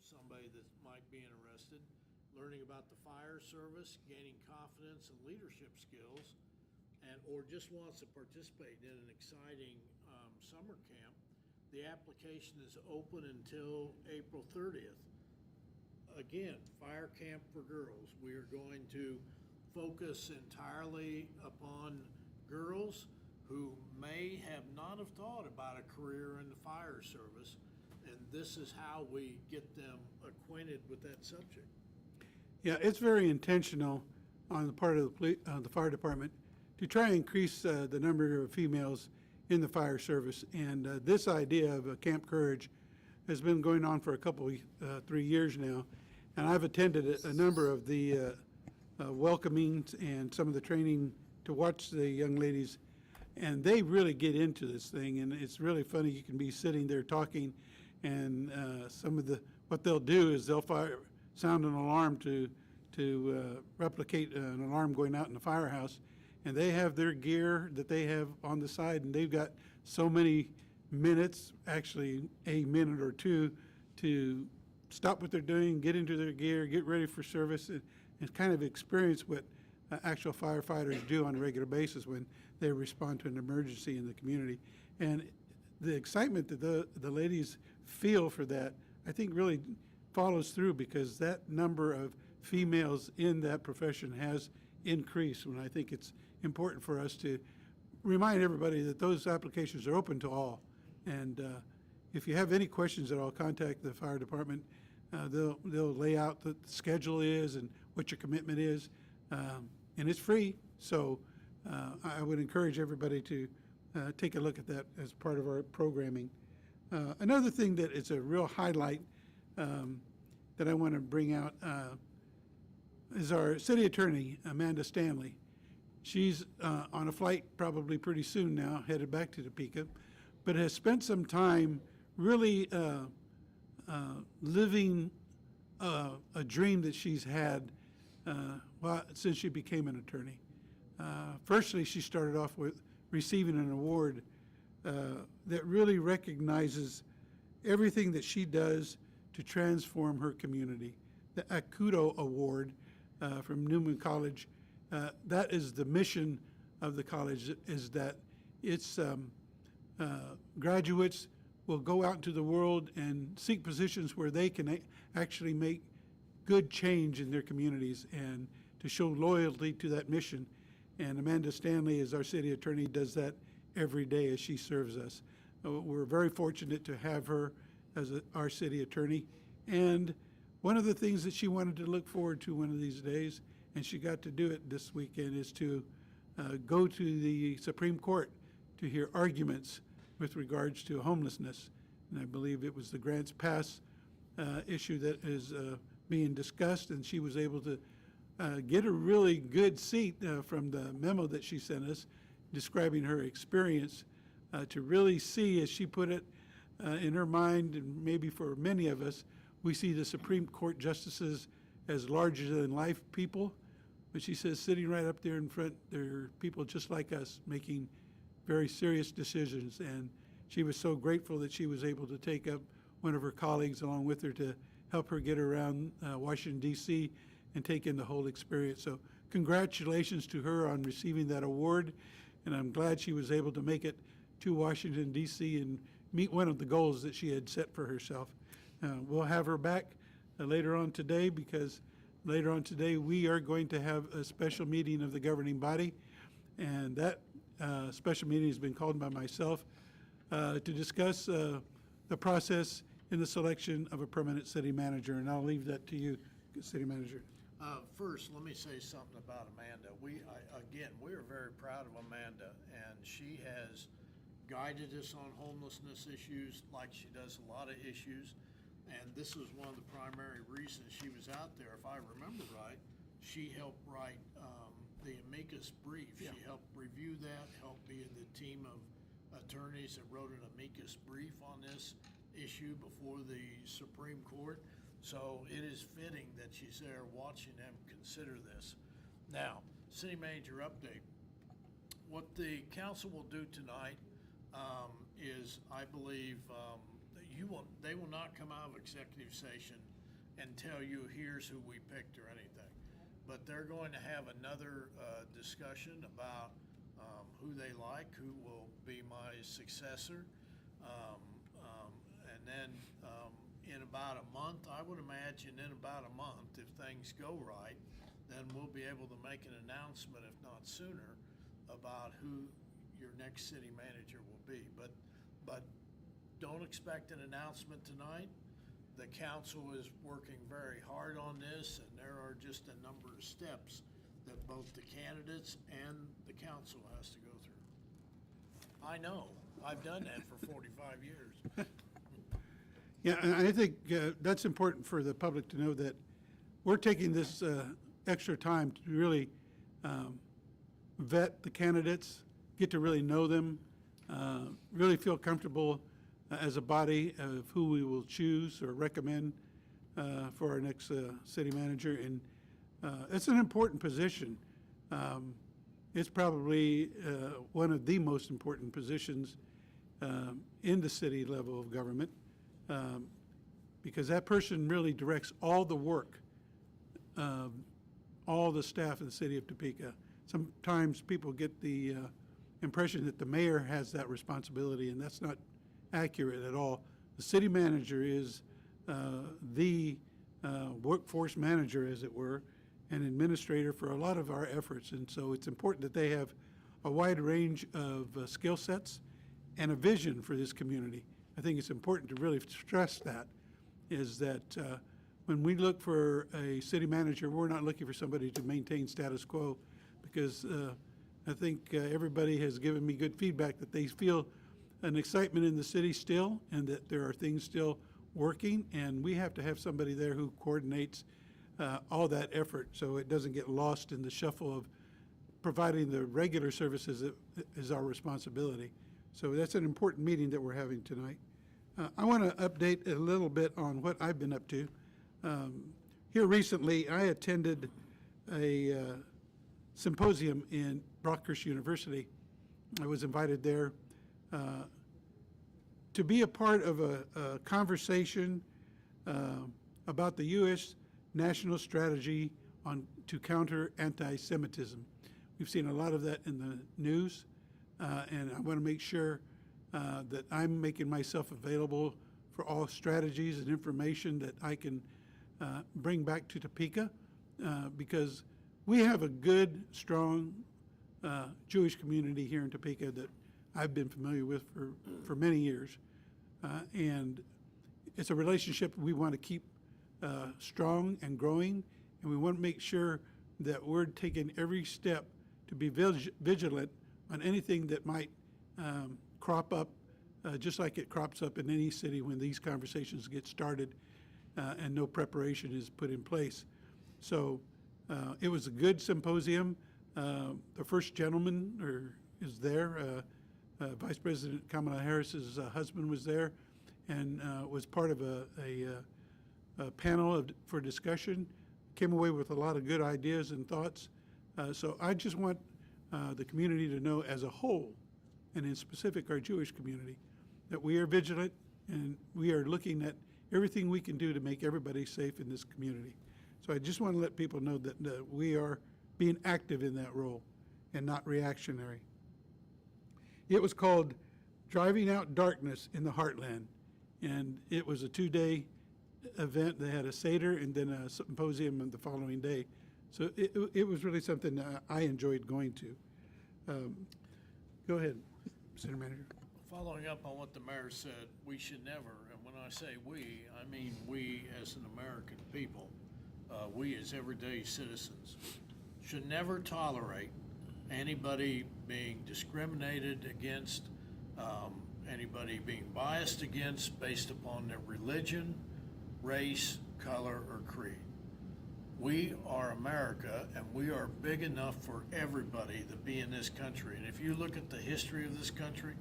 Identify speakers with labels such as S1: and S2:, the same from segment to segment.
S1: somebody that might be interested, learning about the fire service, gaining confidence and leadership skills, and or just wants to participate in an exciting summer camp, the application is open until April 30th. Again, fire camp for girls. We are going to focus entirely upon girls who may have not have thought about a career in the fire service, and this is how we get them acquainted with that subject.
S2: Yeah, it's very intentional on the part of the fire department to try and increase the number of females in the fire service. And this idea of a Camp Courage has been going on for a couple, 3 years now. And I've attended a number of the welcomings and some of the training to watch the young ladies. And they really get into this thing. And it's really funny. You can be sitting there talking, and what they'll do is they'll sound an alarm to replicate an alarm going out in the firehouse. And they have their gear that they have on the side, and they've got so many minutes, actually a minute or two, to stop what they're doing, get into their gear, get ready for service, and kind of experience what actual firefighters do on a regular basis when they respond to an emergency in the community. And the excitement that the ladies feel for that, I think, really follows through, because that number of females in that profession has increased. And I think it's important for us to remind everybody that those applications are open to all. And if you have any questions at all, contact the fire department. They'll lay out what the schedule is and what your commitment is. And it's free. So I would encourage everybody to take a look at that as part of our programming. Another thing that is a real highlight that I want to bring out is our city attorney, Amanda Stanley. She's on a flight probably pretty soon now, headed back to Topeka, but has spent some time really living a dream that she's had since she became an attorney. Firstly, she started off with receiving an award that really recognizes everything that she does to transform her community. The Akudo Award from Newman College. That is the mission of the college, is that its graduates will go out into the world and seek positions where they can actually make good change in their communities and to show loyalty to that mission. And Amanda Stanley, as our city attorney, does that every day as she serves us. We're very fortunate to have her as our city attorney. And one of the things that she wanted to look forward to one of these days, and she got to do it this weekend, is to go to the Supreme Court to hear arguments with regards to homelessness. And I believe it was the Grants Pass issue that is being discussed, and she was able to get a really good seat from the memo that she sent us describing her experience to really see, as she put it, in her mind, and maybe for many of us, we see the Supreme Court justices as larger-than-life people, but she says sitting right up there in front, they're people just like us making very serious decisions. And she was so grateful that she was able to take up one of her colleagues along with her to help her get around Washington, D.C. and take in the whole experience. So congratulations to her on receiving that award, and I'm glad she was able to make it to Washington, D.C. and meet one of the goals that she had set for herself. We'll have her back later on today, because later on today we are going to have a special meeting of the governing body, and that special meeting has been called by myself to discuss the process in the selection of a permanent city manager, and I'll leave that to you, city manager.
S1: First, let me say something about Amanda. We are very proud of Amanda, and she has guided us on homelessness issues like she does a lot of issues. And this was one of the primary reasons she was out there. If I remember right, she helped write the amicus brief. Yeah. She helped review that, helped be in the team of attorneys that wrote an amicus brief on this issue before the Supreme Court. So it is fitting that she's there watching them consider this. Now, city manager update. What the council will do tonight is, I believe, they will not come out of executive session and tell you here's who we picked or anything. But they're going to have another discussion about who they like, who will be my successor. And then in about a month, I would imagine in about a month, if things go right, then we'll be able to make an announcement, if not sooner, about who your next city manager will be. But don't expect an announcement tonight. The council is working very hard on this, and there are just a number of steps that both the candidates and the council has to go through. I know, I've done that for 45 years.
S2: Yeah, and I think that's important for the public to know that we're taking this extra time to really vet the candidates, get to really know them, really feel comfortable as a body of who we will choose or recommend for our next city manager. And it's an important position. It's probably one of the most important positions in the city level of government, because that person really directs all the work of all the staff of the city of Topeka. Sometimes people get the impression that the mayor has that responsibility, and that's not accurate at all. The city manager is the workforce manager, as it were, and administrator for a lot of our efforts. And so it's important that they have a wide range of skill sets and a vision for this community. I think it's important to really stress that, is that when we look for a city manager, we're not looking for somebody to maintain status quo, because I think everybody has given me good feedback that they feel an excitement in the city still, and that there are things still working, and we have to have somebody there who coordinates all that effort so it doesn't get lost in the shuffle of providing the regular services that is our responsibility. So that's an important meeting that we're having tonight. I want to update a little bit on what I've been up to. Here recently, I attended a symposium in Brockhurst University. I was invited there to be a part of a conversation about the U.S. national strategy to counter anti-Semitism. We've seen a lot of that in the news, and I want to make sure that I'm making myself available for all strategies and information that I can bring back to Topeka, because we have a good, strong Jewish community here in Topeka that I've been familiar with for many years. And it's a relationship we want to keep strong and growing, and we want to make sure that we're taking every step to be vigilant on anything that might crop up, just like it crops up in any city when these conversations get started and no preparation is put in place. So it was a good symposium. The first gentleman is there. Vice President Kamala Harris's husband was there, and was part of a panel for discussion. Came away with a lot of good ideas and thoughts. So I just want the community to know as a whole, and in specific our Jewish community, that we are vigilant and we are looking at everything we can do to make everybody safe in this community. So I just want to let people know that we are being active in that role and not reactionary. It was called Driving Out Darkness in the Heartland, and it was a 2-day event. They had a Seder and then a symposium the following day. So it was really something I enjoyed going to. Go ahead, City Manager.
S1: Following up on what the mayor said, we should never, and when I say we, I mean we as an American people, we as everyday citizens, should never tolerate anybody being discriminated against, anybody being biased against based upon their religion, race, color, or creed. We are America, and we are big enough for everybody to be in this country. And if you look at the history of this country,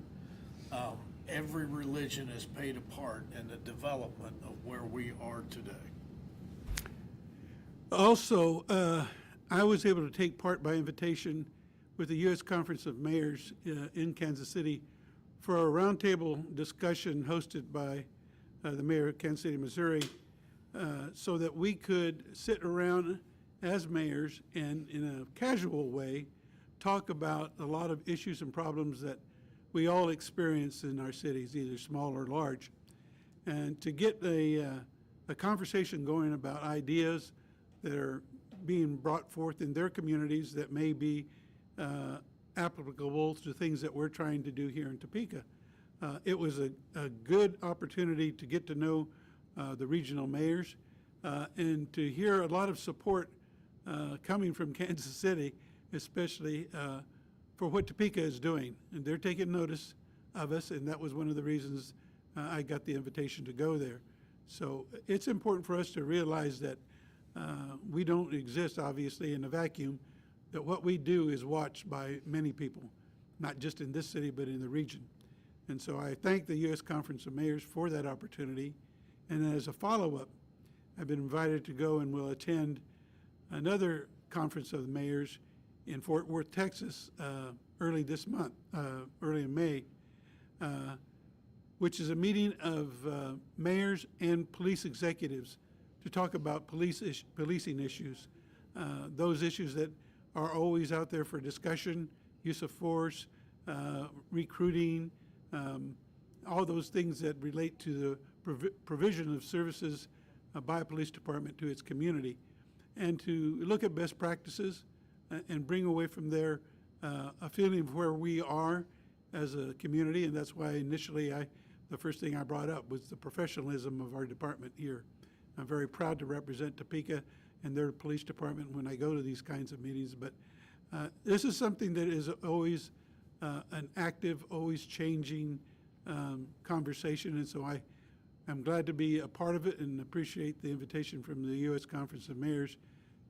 S1: every religion has played a part in the development of where we are today.
S2: Also, I was able to take part by invitation with the U.S. Conference of Mayors in Kansas City for a roundtable discussion hosted by the mayor of Kansas City, Missouri, so that we could sit around as mayors and in a casual way talk about a lot of issues and problems that we all experience in our cities, either small or large, and to get a conversation going about ideas that are being brought forth in their communities that may be applicable to things that we're trying to do here in Topeka. It was a good opportunity to get to know the regional mayors and to hear a lot of support coming from Kansas City, especially for what Topeka is doing. And they're taking notice of us, and that was one of the reasons I got the invitation to go there. So it's important for us to realize that we don't exist, obviously, in a vacuum, that what we do is watched by many people, not just in this city, but in the region. And so I thank the U.S. Conference of Mayors for that opportunity. And as a follow-up, I've been invited to go and will attend another conference of the mayors in Fort Worth, Texas, early this month, early in May, which is a meeting of mayors and police executives to talk about policing issues, those issues that are always out there for discussion, use of force, recruiting, all those things that relate to the provision of services by a police department to its community, and to look at best practices and bring away from there a feeling of where we are as a community. And that's why initially the first thing I brought up was the professionalism of our department here. I'm very proud to represent Topeka and their police department when I go to these kinds of meetings. But this is something that is always an active, always changing conversation. And so I'm glad to be a part of it and appreciate the invitation from the U.S. Conference of Mayors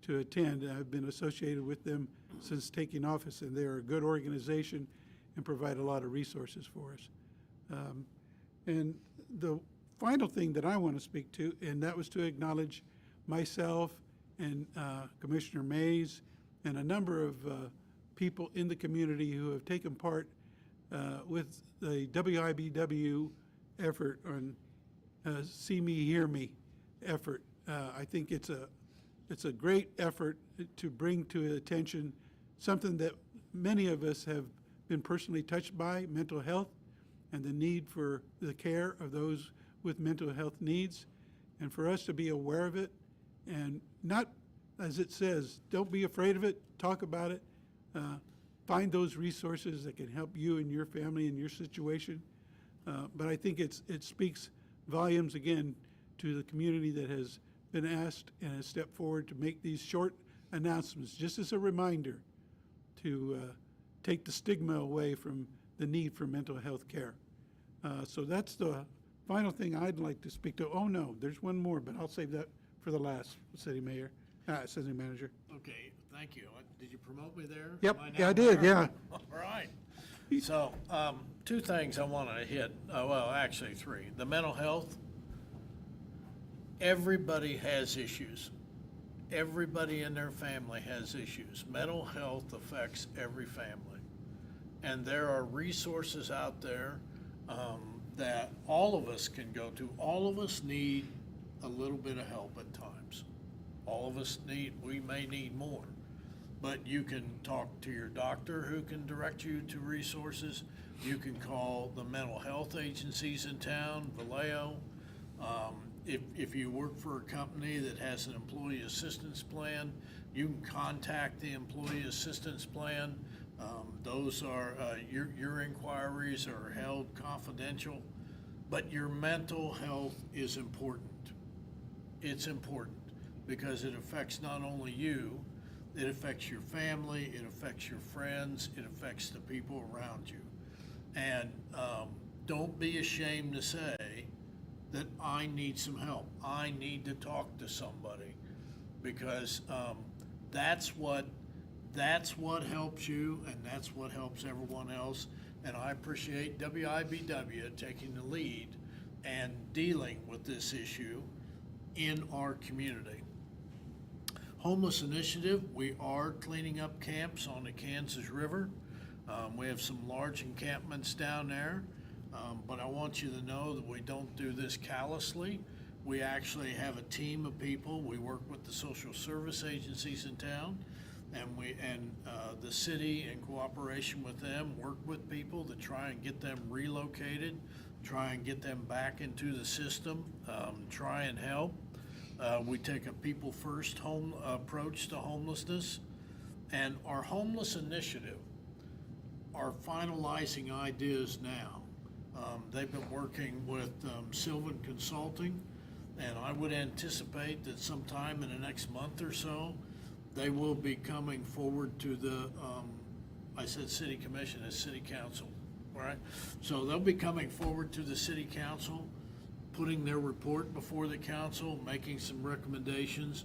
S2: to attend. I've been associated with them since taking office, and they are a good organization and provide a lot of resources for us. And the final thing that I want to speak to, and that was to acknowledge myself and Commissioner Mays and a number of people in the community who have taken part with the WIBW effort on See Me, Hear Me effort. I think it's a great effort to bring to attention something that many of us have been personally touched by, mental health, and the need for the care of those with mental health needs, and for us to be aware of it and not, as it says, don't be afraid of it, talk about it, find those resources that can help you and your family and your situation. But I think it speaks volumes, again, to the community that has been asked and has stepped forward to make these short announcements, just as a reminder to take the stigma away from the need for mental health care. So that's the final thing I'd like to speak to. Oh, no, there's one more, but I'll save that for the last, City Manager.
S1: Okay, thank you. Did you promote me there?
S2: Yep,
S1: Am I
S2: yeah,
S1: now
S2: I did,
S1: there?
S2: yeah.
S1: All right. So, two things I want to hit. Well, actually three. The mental health. Everybody has issues. Everybody in their family has issues. Mental health affects every family. And there are resources out there that all of us can go to. All of us need a little bit of help at times. All of us we may need more. But you can talk to your doctor who can direct you to resources. You can call the mental health agencies in town, Vallejo. If you work for a company that has an employee assistance plan, you can contact the employee assistance plan. Those are, your inquiries are held confidential, but your mental health is important. It's important because it affects not only you, it affects your family, it affects your friends, it affects the people around you. And don't be ashamed to say that I need some help. I need to talk to somebody, because that's what helps you, and that's what helps everyone else. And I appreciate WIBW taking the lead and dealing with this issue in our community. Homeless Initiative, we are cleaning up camps on the Kansas River. We have some large encampments down there, but I want you to know that we don't do this callously. We actually have a team of people. We work with the social service agencies in town, and the city, in cooperation with them, work with people to try and get them relocated, try and get them back into the system, try and help. We take a people-first home approach to homelessness, and our homeless initiative are finalizing ideas now. They've been working with Sylvan Consulting, and I would anticipate that sometime in the next month or so, they will be coming forward to the, I said city commission, as city council, right? So they'll be coming forward to the city council, putting their report before the council, making some recommendations,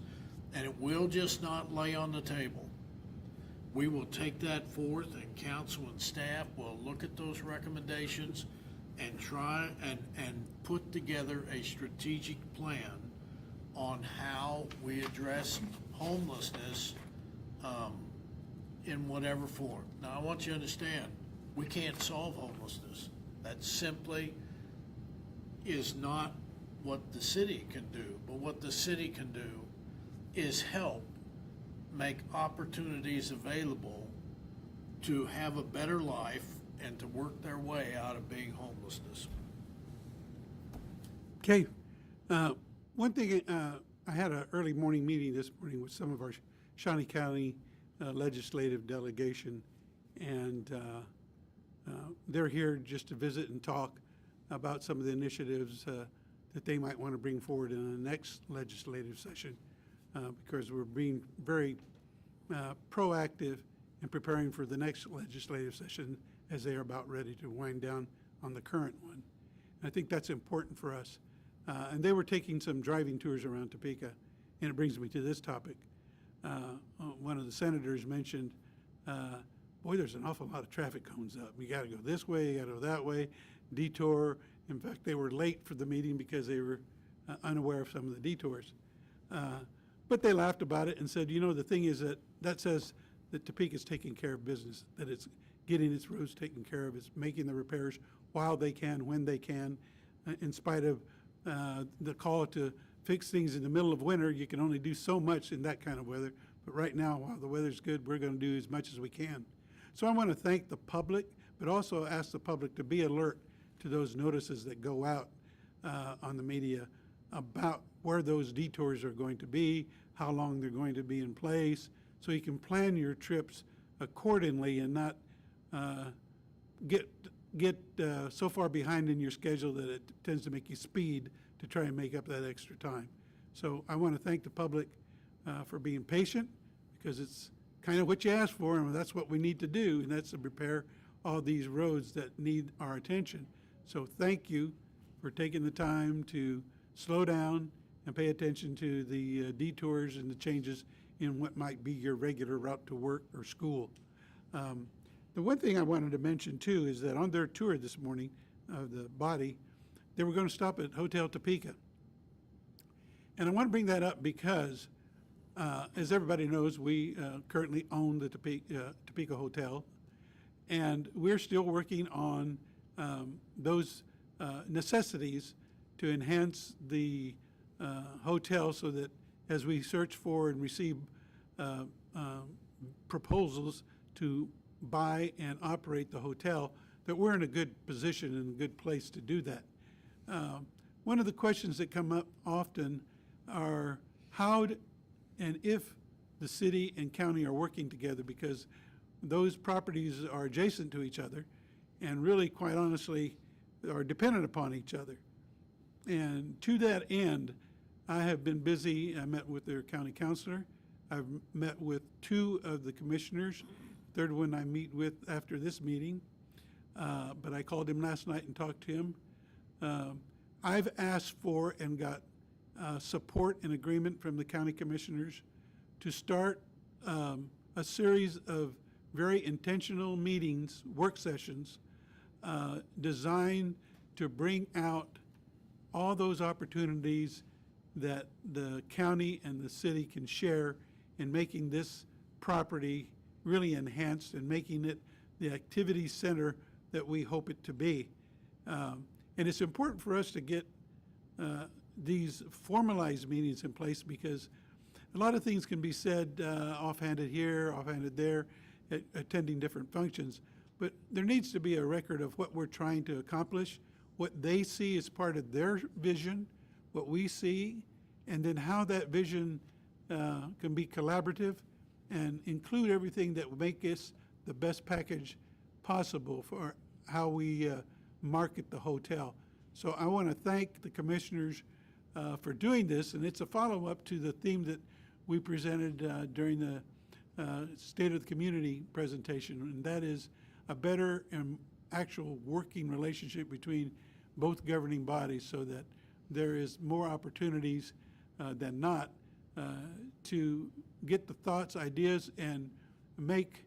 S1: and it will just not lay on the table. We will take that forth, and council and staff will look at those recommendations and try and put together a strategic plan on how we address homelessness in whatever form. Now, I want you to understand, we can't solve homelessness. That simply is not what the city can do. But what the city can do is help make opportunities available to have a better life and to work their way out of being homelessness.
S2: Okay. One thing, I had an early morning meeting this morning with some of our Shawnee County legislative delegation, and they're here just to visit and talk about some of the initiatives that they might want to bring forward in the next legislative session, because we're being very proactive in preparing for the next legislative session as they are about ready to wind down on the current one. And I think that's important for us. And they were taking some driving tours around Topeka, and it brings me to this topic. One of the senators mentioned, boy, there's an awful lot of traffic cones up. You gotta go this way, you gotta go that way, detour. In fact, they were late for the meeting because they were unaware of some of the detours. But they laughed about it and said, you know, the thing is that says that Topeka's taking care of business, that it's getting its roads taken care of, it's making the repairs while they can, when they can, in spite of the call to fix things in the middle of winter. You can only do so much in that kind of weather. But right now, while the weather's good, we're going to do as much as we can. So I want to thank the public, but also ask the public to be alert to those notices that go out on the media about where those detours are going to be, how long they're going to be in place, so you can plan your trips accordingly and not get so far behind in your schedule that it tends to make you speed to try and make up that extra time. So I want to thank the public for being patient, because it's kind of what you asked for, and that's what we need to do, and that's to repair all these roads that need our attention. So thank you for taking the time to slow down and pay attention to the detours and the changes in what might be your regular route to work or school. The one thing I wanted to mention too is that on their tour this morning of the body, they were going to stop at Hotel Topeka. And I want to bring that up because, as everybody knows, we currently own the Topeka Hotel, and we're still working on those necessities to enhance the hotel, so that as we search for and receive proposals to buy and operate the hotel, that we're in a good position and a good place to do that. One of the questions that come up often are how and if the city and county are working together, because those properties are adjacent to each other and really, quite honestly, are dependent upon each other. And to that end, I have been busy. I met with their county counselor. I've met with 2 of the commissioners. Third one I meet with after this meeting. But I called him last night and talked to him. I've asked for and got support and agreement from the county commissioners to start a series of very intentional meetings, work sessions, designed to bring out all those opportunities that the county and the city can share in making this property really enhanced and making it the activity center that we hope it to be. And it's important for us to get these formalized meetings in place, because a lot of things can be said offhanded here, offhanded there, attending different functions. But there needs to be a record of what we're trying to accomplish, what they see as part of their vision, what we see, and then how that vision can be collaborative and include everything that will make us the best package possible for how we market the hotel. So I want to thank the commissioners for doing this, and it's a follow-up to the theme that we presented during the State of the Community presentation, and that is a better and actual working relationship between both governing bodies, so that there is more opportunities than not to get the thoughts, ideas, and make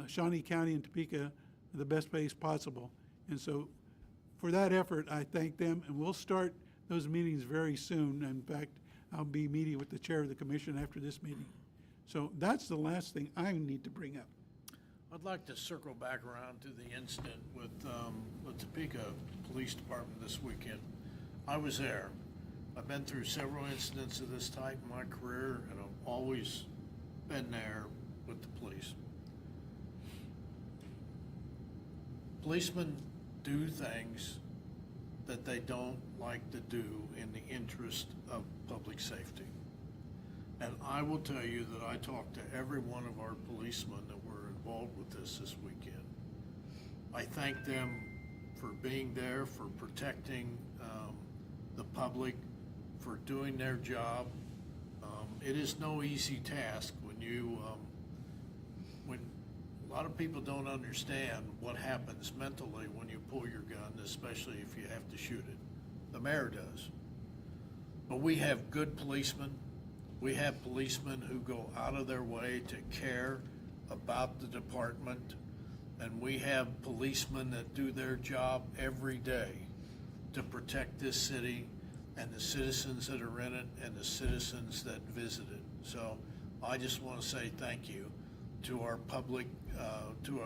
S2: Shawnee County and Topeka the best place possible. And so for that effort, I thank them, and we'll start those meetings very soon. In fact, I'll be meeting with the chair of the commission after this meeting. So that's the last thing I need to bring up.
S1: I'd like to circle back around to the incident with Topeka Police Department this weekend. I was there. I've been through several incidents of this type in my career, and I've always been there with the police. Policemen do things that they don't like to do in the interest of public safety. And I will tell you that I talked to every one of our policemen that were involved with this weekend. I thank them for being there, for protecting the public, for doing their job. It is no easy task when you, when a lot of people don't understand what happens mentally when you pull your gun, especially if you have to shoot it. The mayor does. But we have good policemen. We have policemen who go out of their way to care about the department, and we have policemen that do their job every day to protect this city and the citizens that are in it and the citizens that visit it. So I just want to say thank you to our public, to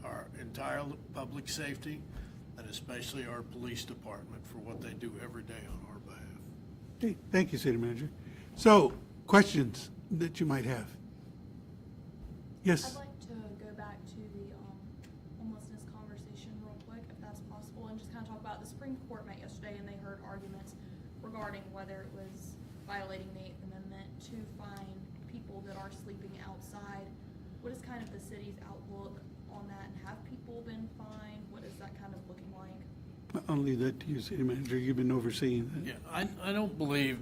S1: our entire public safety, and especially our police department for what they do every day on our behalf.
S2: Okay, thank you, City Manager. So, questions that you might have? Yes?
S3: I'd like to go back to the homelessness conversation real quick, if that's possible, and just kind of talk about the Supreme Court met yesterday, and they heard arguments regarding whether it was violating the 8th Amendment to fine people that are sleeping outside. What is kind of the city's outlook on that, and have people been fined? What is that kind of looking like?
S2: I'll leave that to you, City Manager. You've been overseeing that.
S1: Yeah, I don't believe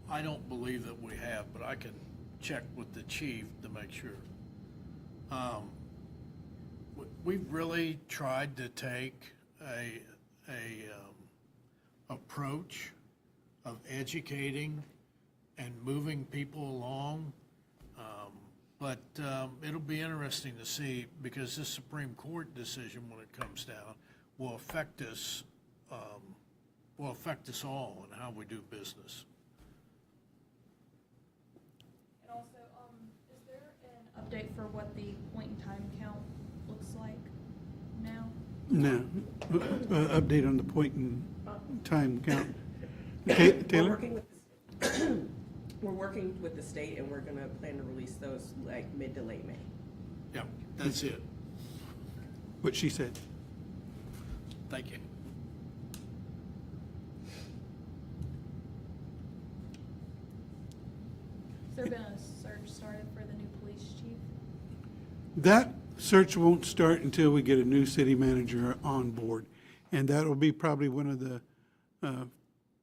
S1: that we have, but I can check with the chief to make sure. We've really tried to take a approach of educating and moving people along, but it'll be interesting to see, because this Supreme Court decision, when it comes down, will affect us all in how we do business.
S3: And also, is there an update for what the point in time count looks like now?
S2: No. Update on the point in time count.
S4: We're
S2: Taylor?
S4: working with the state, and we're gonna plan to release those like mid to late May.
S1: Yeah, that's it.
S2: What she said.
S1: Thank you.
S3: Has there been a search started for the new police chief?
S2: That search won't start until we get a new city manager on board. And that'll be probably one of the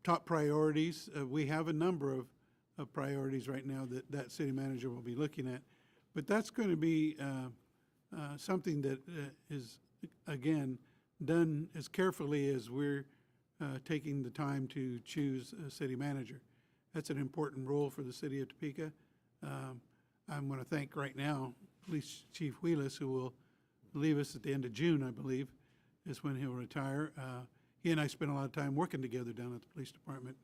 S2: top priorities. We have a number of priorities right now that city manager will be looking at. But that's going to be something that is, again, done as carefully as we're taking the time to choose a city manager. That's an important role for the city of Topeka. I'm going to thank right now Police Chief Wheelis, who will leave us at the end of June, I believe, is when he'll retire. He and I spent a lot of time working together down at the police department.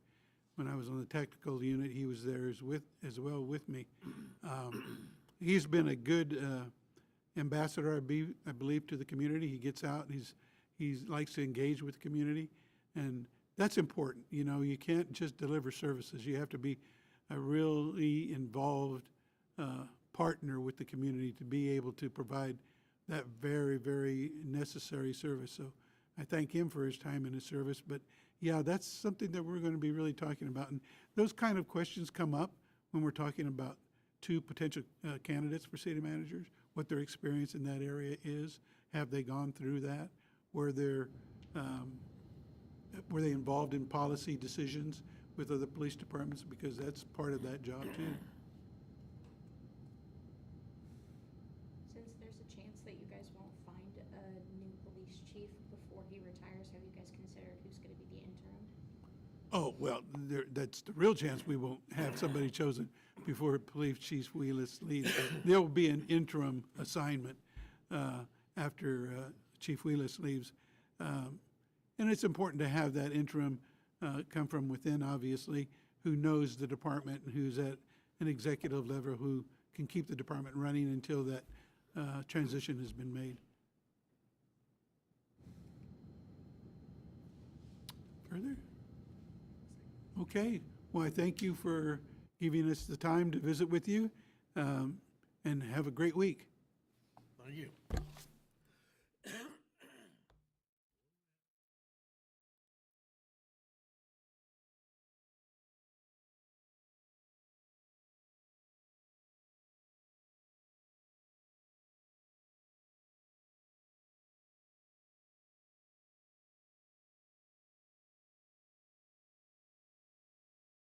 S2: When I was on the tactical unit, he was there as well with me. He's been a good ambassador, I believe, to the community. He gets out and he likes to engage with the community, and that's important. You know, you can't just deliver services. You have to be a really involved partner with the community to be able to provide that very, very necessary service. So I thank him for his time and his service. But yeah, that's something that we're going to be really talking about. And those kind of questions come up when we're talking about two potential candidates for city managers, what their experience in that area is. Have they gone through that? Were they involved in policy decisions with other police departments? Because that's part of that job too.
S5: Since there's a chance that you guys won't find a new police chief before he retires, have you guys considered who's gonna be the interim?
S2: Oh, well, that's the real chance we won't have somebody chosen before Police Chief Wheelis leaves. There will be an interim assignment after Chief Wheelis leaves. And it's important to have that interim come from within, obviously, who knows the department and who's at an executive level who can keep the department running until that transition has been made. Further? Okay. Well, I thank you for giving us the time to visit with you, and have a great week.
S1: Thank you.